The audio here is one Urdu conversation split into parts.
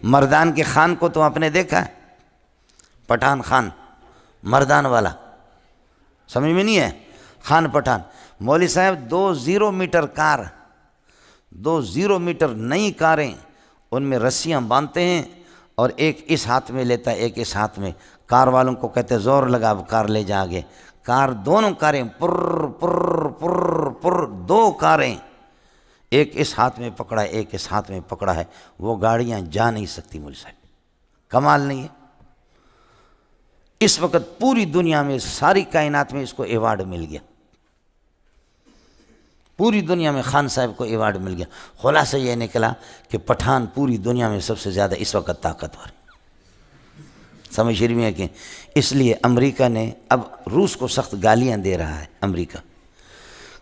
مردان کے خان کو تو آپ نے دیکھا ہے، پٹھان خان، مردان والا، سمجھ میں نہیں ہے، خان پٹھان۔ مولوی صاحب 2 میٹر کار، 2 میٹر نئی کاریں، ان میں رسیاں باندھتے ہیں اور ایک اس ہاتھ میں لیتا ہے ایک اس ہاتھ میں، کار والوں کو کہتے زور لگا اب کار لے جا آگے، کار دونوں کاریں پر پر پر پر، 2 کاریں، ایک اس ہاتھ میں پکڑا ہے ایک اس ہاتھ میں پکڑا ہے، وہ گاڑیاں جا نہیں سکتی مولوی صاحب، کمال نہیں ہے؟ اس وقت پوری دنیا میں ساری کائنات میں اس کو ایوارڈ مل گیا، پوری دنیا میں خان صاحب کو ایوارڈ مل گیا۔ خلاصہ یہ نکلا کہ پٹھان پوری دنیا میں سب سے زیادہ اس وقت طاقتور ہے، سمجھ شریف میں ہے کہ اس لیے امریکہ نے اب روس کو سخت گالیاں دے رہا ہے امریکہ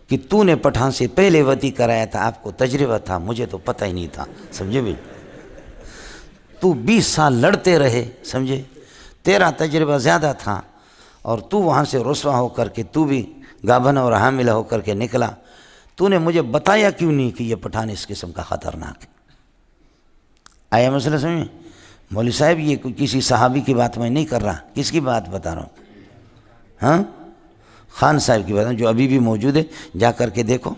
کہ تو نے پٹھان سے پہلے وطی کرایا تھا، آپ کو تجربہ تھا، مجھے تو پتہ ہی نہیں تھا، سمجھے بھی؟ تو 20 سال لڑتے رہے، سمجھے؟ تیرا تجربہ زیادہ تھا اور تو وہاں سے رسوا ہو کر کے تو بھی گابھن اور حاملہ ہو کر کے نکلا، تو نے مجھے بتایا کیوں نہیں کہ یہ پٹھان اس قسم کا خطرناک ہے؟ آیا مسئلہ سمجھیں؟ مولوی صاحب یہ کوئی کسی صحابی کی بات میں نہیں کر رہا، کس کی بات بتا رہا ہوں؟ ہاں، خان صاحب کی بات جو ابھی بھی موجود ہے، جا کر کے دیکھو،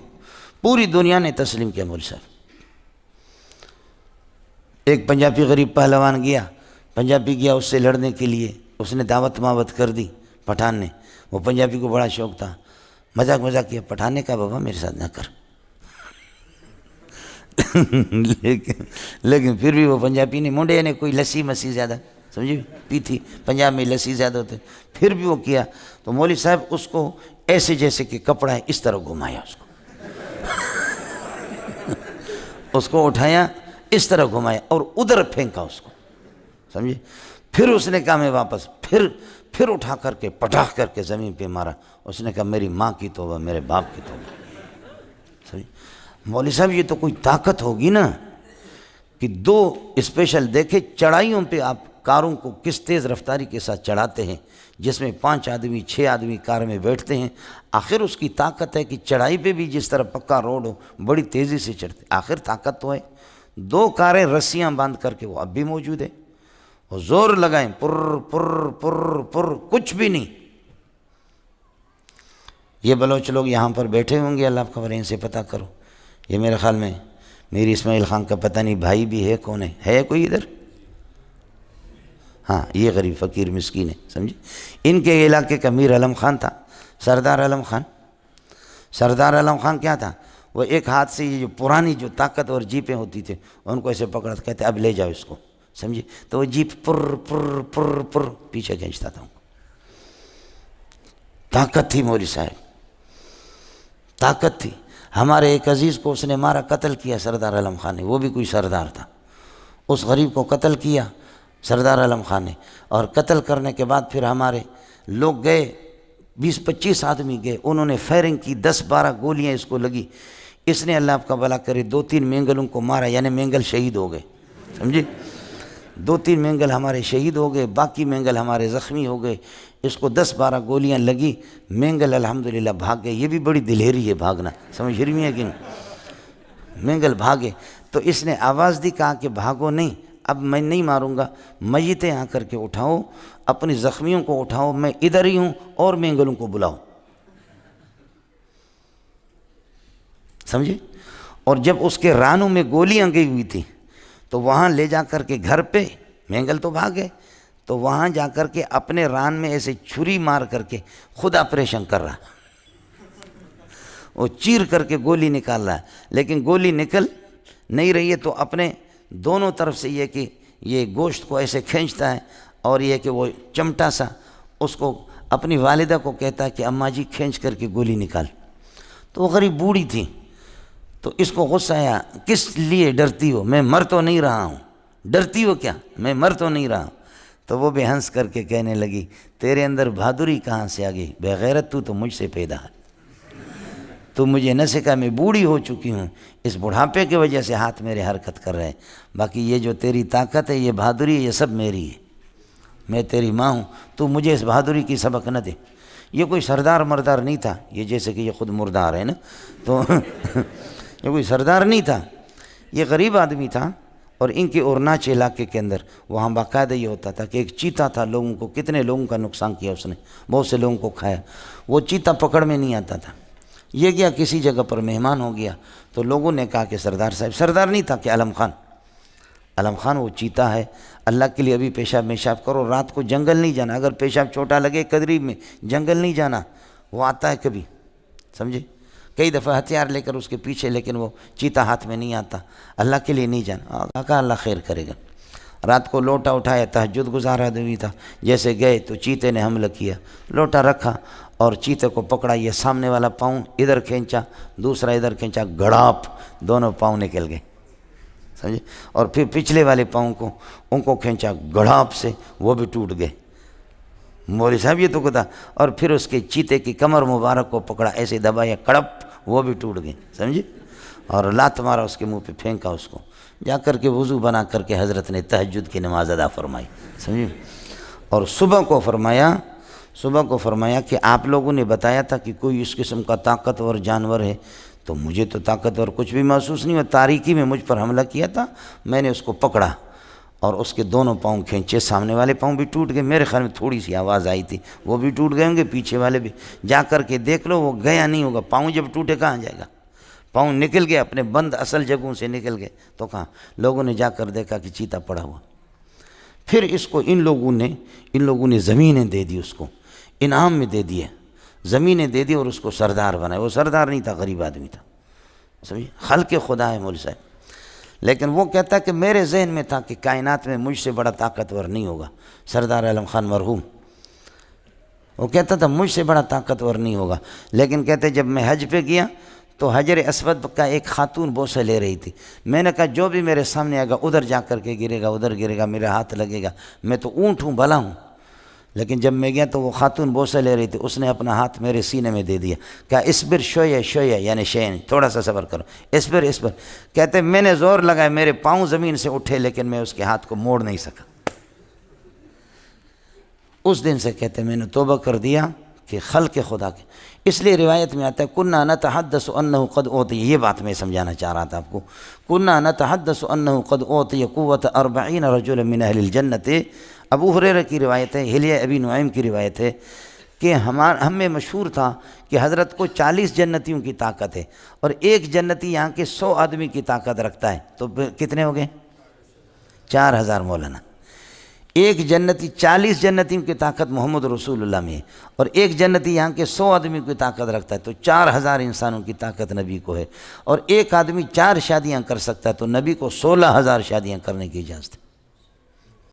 پوری دنیا نے تسلیم کیا مولوی صاحب۔ ایک پنجابی غریب پہلوان گیا، پنجابی گیا اس سے لڑنے کے لیے، اس نے دعوت ماوت کر دی پٹھان نے، وہ پنجابی کو بڑا شوق تھا، مذاق کیا، پٹھان نے کہا بابا میرے ساتھ نہ کر لیکن پھر بھی وہ پنجابی نے، منڈے نے کوئی لسی مسیح زیادہ سمجھے پی تھی، پنجاب میں لسی زیادہ ہوتے، پھر بھی وہ کیا، تو مولوی صاحب اس کو ایسے جیسے کہ کپڑا ہے اس طرح گھمایا، اس کو اٹھایا اس طرح گھمایا اور ادھر پھینکا اس کو، سمجھے؟ پھر اس نے کہا میں واپس، پھر اٹھا کر کے پٹاخ کر کے زمین پہ مارا، اس نے کہا میری ماں کی توبہ، میرے باپ کی توبہ، سمجھے؟ مولوی صاحب یہ تو کوئی طاقت ہوگی نا کہ 2 اسپیشل دیکھے چڑھائیوں پہ آپ کاروں کو کس تیز رفتاری کے ساتھ چڑھاتے ہیں، جس میں 5 آدمی 6 آدمی کار میں بیٹھتے ہیں، آخر اس کی طاقت ہے کہ چڑھائی پہ بھی جس طرح پکا روڈ ہو بڑی تیزی سے چڑھتے، آخر طاقت تو ہے۔ 2 کاریں رسیاں باندھ کر کے وہ اب بھی موجود ہے، وہ زور لگائیں پر پر پر پر، کچھ بھی نہیں۔ یہ بلوچ لوگ یہاں پر بیٹھے ہوں گے، اللہ آپ خبر ہے، ان سے پتہ کرو، یہ میرے خیال میں میری اسماعیل خان کا پتہ نہیں بھائی بھی ہے، کون ہے کوئی ادھر؟ ہاں یہ غریب فقیر مسکین ہے، سمجھے؟ ان کے علاقے کا میر علم خان تھا، سردار علم خان۔ سردار علم خان کیا تھا؟ وہ ایک ہاتھ سے یہ جو پرانی جو طاقتور جیپیں ہوتی تھیں ان کو ایسے پکڑا، کہتے اب لے جاؤ اس کو، سمجھے؟ تو وہ جیپ پر پر پر پر پیچھے کھینچتا تھا، طاقت تھی مولوی صاحب، طاقت تھی۔ ہمارے ایک عزیز کو اس نے مارا، قتل کیا سردار علم خان نے، وہ بھی کوئی سردار تھا، اس غریب کو قتل کیا سردار علم خان نے، اور قتل کرنے کے بعد پھر ہمارے لوگ گئے، 20-25 آدمی گئے، انہوں نے فائرنگ کی، 10-12 گولیاں اس کو لگی، اس نے اللہ آپ کا بھلا کرے 2-3 مینگلوں کو مارا، یعنی مینگل شہید ہو گئے، سمجھے؟ 2-3 مینگل ہمارے شہید ہو گئے، باقی مینگل ہمارے زخمی ہو گئے، اس کو 10-12 گولیاں لگی، مینگل الحمدللہ بھاگ گئے، یہ بھی بڑی دلیری ہے بھاگنا، سمجھ رہی ہیں کہ مینگل بھاگے، تو اس نے آواز دی، کہا کہ بھاگو نہیں، اب میں نہیں ماروں گا، میتیں آ کر کے اٹھاؤ، اپنی زخمیوں کو اٹھاؤ، میں ادھر ہی ہوں، اور مینگلوں کو بلاؤ، سمجھے؟ اور جب اس کے رانوں میں گولیاں گئی ہوئی تھی تو وہاں لے جا کر کے گھر پہ، مینگل تو بھاگے، تو وہاں جا کر کے اپنے ران میں ایسے چھری مار کر کے خود آپریشن کر رہا، وہ چیر کر کے گولی نکال رہا ہے، لیکن گولی نکل نہیں رہی ہے، تو اپنے دونوں طرف سے یہ کہ یہ گوشت کو ایسے کھینچتا ہے، اور یہ کہ وہ چمٹا سا اس کو اپنی والدہ کو کہتا ہے کہ اماں جی کھینچ کر کے گولی نکال، تو وہ غریب بوڑھی تھی، تو اس کو غصہ آیا، کس لیے ڈرتی ہو، میں مر تو نہیں رہا ہوں، ڈرتی ہو کیا، میں مر تو نہیں رہا ہوں، تو وہ بھی ہنس کر کے کہنے لگی تیرے اندر بہادری کہاں سے آ گئی، بے غیرت تو مجھ سے پیدا ہے، تو مجھے نہ سکھا، میں بوڑھی ہو چکی ہوں، اس بڑھاپے کی وجہ سے ہاتھ میرے حرکت کر رہے ہیں، باقی یہ جو تیری طاقت ہے، یہ بہادری ہے، یہ سب میری ہے، میں تیری ماں ہوں، تو مجھے اس بہادری کی سبق نہ دے۔ یہ کوئی سردار مردار نہیں تھا، یہ جیسے کہ یہ خود مردار ہے نا، تو یہ کوئی سردار نہیں تھا، یہ غریب آدمی تھا، اور ان کے ارناچل علاقے کے اندر وہاں باقاعدہ یہ ہوتا تھا کہ ایک چیتا تھا، لوگوں کو کتنے لوگوں کا نقصان کیا اس نے، بہت سے لوگوں کو کھایا۔ وہ چیتا پکڑ میں نہیں آتا تھا، یہ گیا کسی جگہ پر مہمان ہو گیا تو لوگوں نے کہا کہ سردار صاحب، سردار نہیں تھا کہ علم خان وہ چیتا ہے، اللہ کے لیے ابھی پیشاب میشاب کرو، رات کو جنگل نہیں جانا، اگر پیشاب چھوٹا لگے قریب میں جنگل نہیں جانا، وہ آتا ہے کبھی، سمجھے، کئی دفعہ ہتھیار لے کر اس کے پیچھے، لیکن وہ چیتا ہاتھ میں نہیں آتا، اللہ کے لیے نہیں جانا، کہا اللہ خیر کرے گا۔ رات کو لوٹا اٹھایا، تہجد گزار آدمی تھا، جیسے گئے تو چیتے نے حملہ کیا، لوٹا رکھا اور چیتے کو پکڑا، یہ سامنے والا پاؤں ادھر کھینچا، دوسرا ادھر کھینچا، گڑاپ، دونوں پاؤں نکل گئے، سمجھے، اور پھر پچھلے والے پاؤں کو ان کو کھینچا گڑاپ سے، وہ بھی ٹوٹ گئے۔ مولوی صاحب یہ تو کتا، اور پھر اس کے چیتے کی کمر مبارک کو پکڑا، ایسے دبایا، کڑپ، وہ بھی ٹوٹ گئے، سمجھے، اور لات مارا اس کے منہ پہ، پھینکا اس کو، جا کر کے وضو بنا کر کے حضرت نے تہجد کی نماز ادا فرمائی، سمجھے، اور صبح کو فرمایا کہ آپ لوگوں نے بتایا تھا کہ کوئی اس قسم کا طاقتور جانور ہے، تو مجھے تو طاقتور کچھ بھی محسوس نہیں ہوا، تاریکی میں مجھ پر حملہ کیا تھا، میں نے اس کو پکڑا اور اس کے دونوں پاؤں کھینچے، سامنے والے پاؤں بھی ٹوٹ گئے، میرے خیال میں تھوڑی سی آواز آئی تھی، وہ بھی ٹوٹ گئے ہوں گے، پیچھے والے بھی، جا کر کے دیکھ لو، وہ گیا نہیں ہوگا، پاؤں جب ٹوٹے کہاں جائے گا، پاؤں نکل گئے، اپنے بند اصل جگہوں سے نکل گئے، تو کہاں، لوگوں نے جا کر دیکھا کہ چیتا پڑا ہوا۔ پھر اس کو ان لوگوں نے زمینیں دے دی، اس کو انعام میں دے دیے، زمینیں دے دی اور اس کو سردار بنایا۔ وہ سردار نہیں تھا، غریب آدمی تھا، سمجھے، خلق خدا ہے مولوی صاحب، لیکن وہ کہتا ہے کہ میرے ذہن میں تھا کہ کائنات میں مجھ سے بڑا طاقتور نہیں ہوگا، سردار علم خان مرحوم، وہ کہتا تھا مجھ سے بڑا طاقتور نہیں ہوگا، لیکن کہتے جب میں حج پہ گیا تو حجر اسود کا ایک خاتون بوسہ لے رہی تھی، میں نے کہا جو بھی میرے سامنے آئے گا ادھر جا کر کے گرے گا، ادھر گرے گا، میرا ہاتھ لگے گا، میں تو اونٹ ہوں، بھلا ہوں، لیکن جب میں گیا تو وہ خاتون بوسہ لے رہی تھی، اس نے اپنا ہاتھ میرے سینے میں دے دیا، کہا اصبر شویہ یعنی شین، تھوڑا سا صبر کرو، اصبر۔ کہتے میں نے زور لگایا، میرے پاؤں زمین سے اٹھے، لیکن میں اس کے ہاتھ کو موڑ نہیں سکا۔ اس دن سے کہتے میں نے توبہ کر دیا کہ خلق خدا کے، اس لیے روایت میں آتا ہے کنّا نتحدث انہ قد اوتی، یہ بات میں سمجھانا چاہ رہا تھا آپ کو، کنّا نتحدث انہ قد اوتی قوت 40 رجلا من اہل الجنت، ابو ہریرہ کی روایت ہے، حلیہ ابی نعیم کی روایت ہے کہ ہم میں مشہور تھا کہ حضرت کو 40 جنتیوں کی طاقت ہے، اور ایک جنتی یہاں کے 100 آدمی کی طاقت رکھتا ہے، تو کتنے ہو گئے؟ 4000 مولانا۔ ایک جنتی 40 جنتیوں کی طاقت محمد رسول اللہ میں ہے، اور ایک جنتی یہاں کے 100 آدمی کی طاقت رکھتا ہے، تو 4000 انسانوں کی طاقت نبی کو ہے، اور ایک آدمی 4 شادیاں کر سکتا ہے، تو نبی کو 16000 شادیاں کرنے کی اجازت ہے۔